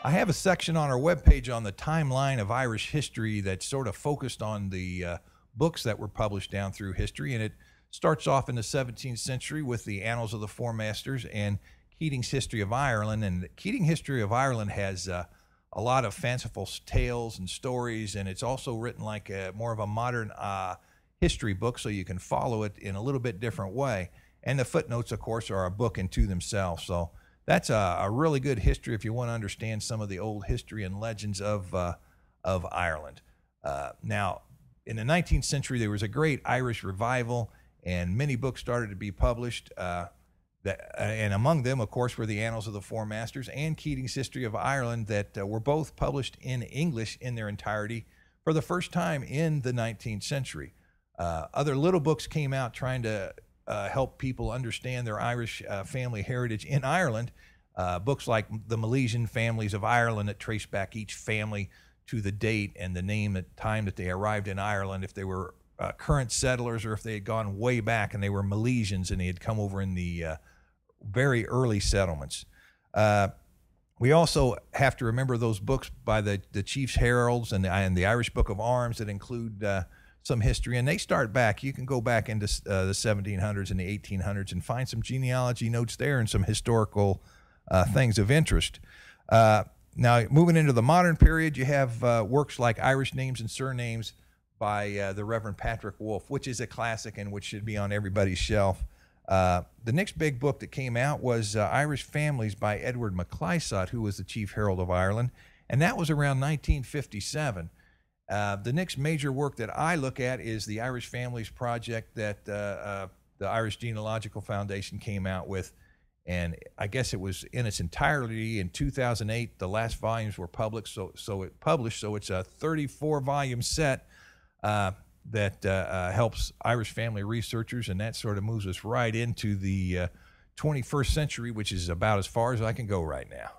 I have a section on our webpage on the timeline of Irish history that's sort of focused on the books that were published down through history, and it starts off in the 17th century with the Annals of the Four Masters and Keating's History of Ireland. And Keating's History of Ireland has a lot of fanciful tales and stories, and it's also written like more of a modern history book, so you can follow it in a little bit different way. And the footnotes, of course, are a book into themselves. So that's a really good history if you want to understand some of the old history and legends of Ireland. Now, in the 19th century, there was a great Irish revival, and many books started to be published. And among them, of course, were the Annals of the Four Masters and Keating's History of Ireland that were both published in English in their entirety for the first time in the 19th century. Other little books came out trying to help people understand their Irish family heritage in Ireland. Books like The Milesian Families of Ireland that trace back each family to the date and the name and time that they arrived in Ireland, if they were current settlers or if they had gone way back and they were Milesians and they had come over in the very early settlements. We also have to remember those books by the chief's heralds and the Irish Book of Arms that include some history, and they start back. You can go back into the 1700s and the 1800s and find some genealogy notes there and some historical things of interest. Now, moving into the modern period, you have works like Irish Names and Surnames by the Reverend Patrick Wolfe, which is a classic and which should be on everybody's shelf. The next big book that came out was Irish Families by Edward MacLysott, who was the chief herald of Ireland, and that was around 1957. The next major work that I look at is the Irish Families Project that the Irish Genealogical Foundation came out with, and I guess it was in its entirety in 2008. The last volumes were published, so it's a 34-volume set that helps Irish family researchers, and that sort of moves us right into the 21st century, which is about as far as I can go right now.